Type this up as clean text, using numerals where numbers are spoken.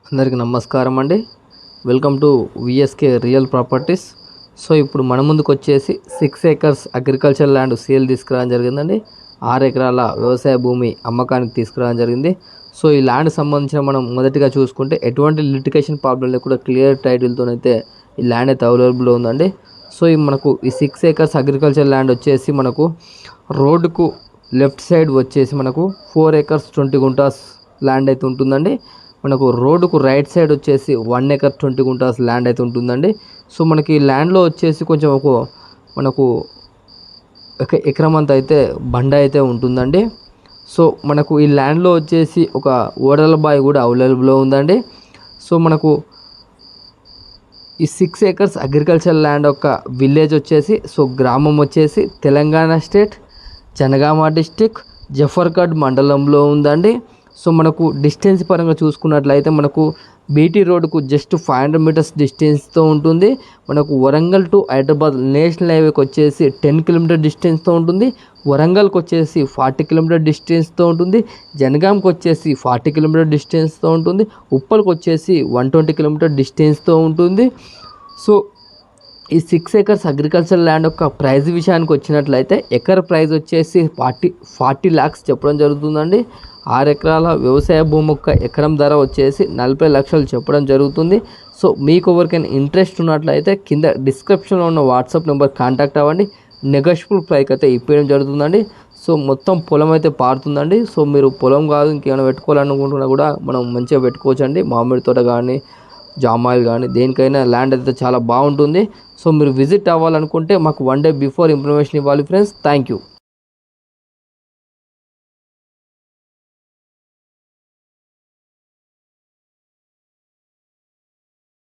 అందరికీ నమస్కారం అండి. Welcome to VSK real properties. So ఇప్పుడు మన ముందుకు వచ్చేసి 6 ఏకర్స్ అగ్రికల్చర్ ల్యాండ్ సేల్ తీసుకురావడం జరిగిందండి. 6 ఎకరాల వ్యవసాయ భూమి అమ్మకానికి తీసుకురావడం జరిగింది. సో ఈ ల్యాండ్ సంబంధించిన మనం మొదటిగా చూసుకుంటే ఎటువంటి లిటిగేషన్ ప్రాబ్లం లేకుండా క్లియర్ టైటిల్తోనైతే ఈ ల్యాండ్ అయితే అవైలబుల్లో ఉందండి. సో ఈ మనకు ఈ 6 ఏకర్స్ అగ్రికల్చర్ ల్యాండ్ వచ్చేసి మనకు రోడ్డుకు లెఫ్ట్ సైడ్ వచ్చేసి మనకు 4 ఏకర్స్ 20 గుంటాస్ ల్యాండ్ అయితే ఉంటుందండి. మనకు రోడ్డుకు రైట్ సైడ్ వచ్చేసి 1 ఏకర్ 20 గుంటాస్ ల్యాండ్ అయితే ఉంటుందండి. సో మనకి ల్యాండ్లో వచ్చేసి కొంచెం మనకు ఎకరం అంతా అయితే బండ అయితే ఉంటుందండి. సో మనకు ఈ ల్యాండ్లో వచ్చేసి ఒక ఓడల బాయ్ కూడా అవైలబుల్లో ఉందండి. సో మనకు ఈ 6 ఏకర్స్ అగ్రికల్చర్ ల్యాండ్ యొక్క విలేజ్ వచ్చేసి గ్రామం వచ్చేసి తెలంగాణ స్టేట్ జనగామ డిస్టిక్ జఫర్గఢ్ మండలంలో ఉందండి. సో మనకు డిస్టెన్స్ పరంగా చూసుకున్నట్లయితే మనకు బీటీ రోడ్డుకు జస్ట్ 500 మీటర్స్ డిస్టెన్స్తో ఉంటుంది. మనకు వరంగల్ టు హైదరాబాద్ నేషనల్ హైవేకి వచ్చేసి 10 కిలోమీటర్ డిస్టెన్స్తో ఉంటుంది. వరంగల్కి వచ్చేసి 40 కిలోమీటర్ డిస్టెన్స్తో ఉంటుంది. జనగాంకి వచ్చేసి 40 కిలోమీటర్ డిస్టెన్స్తో ఉంటుంది. ఉప్పల్కి వచ్చేసి 120 కిలోమీటర్ డిస్టెన్స్తో ఉంటుంది. సో ఈ 6 ఏకర్స్ అగ్రికల్చర్ ల్యాండ్ యొక్క ప్రైస్ విషయానికి వచ్చినట్లయితే ఎకర్ ప్రైస్ వచ్చేసి 40 lakhs చెప్పడం జరుగుతుందండి. 6 ఎకరాల వ్యవసాయ భూమి యొక్క ఎకరం ధర వచ్చేసి 40 లక్షలు చెప్పడం జరుగుతుంది. సో మీకు ఎవరికైనా ఇంట్రెస్ట్ ఉన్నట్లయితే కింద డిస్క్రిప్షన్లో ఉన్న వాట్సాప్ నెంబర్ కాంటాక్ట్ అవ్వండి. నెగోషియబుల్ ప్రైస్ అయితే ఇప్పడం జరుగుతుందండి. సో మొత్తం పొలం అయితే పారుతుందండి. సో మీరు పొలం కాదు ఇంకేమైనా పెట్టుకోవాలనుకుంటున్నా కూడా మనం మంచిగా పెట్టుకోవచ్చండి. మామిడి తోట కానీ జామాయిల్ కానీ దేనికైనా ల్యాండ్ అయితే చాలా బాగుంటుంది. సో మీరు విజిట్ అవ్వాలనుకుంటే మాకు 1 day బిఫోర్ ఇన్ఫర్మేషన్ ఇవ్వాలి ఫ్రెండ్స్. Thank you.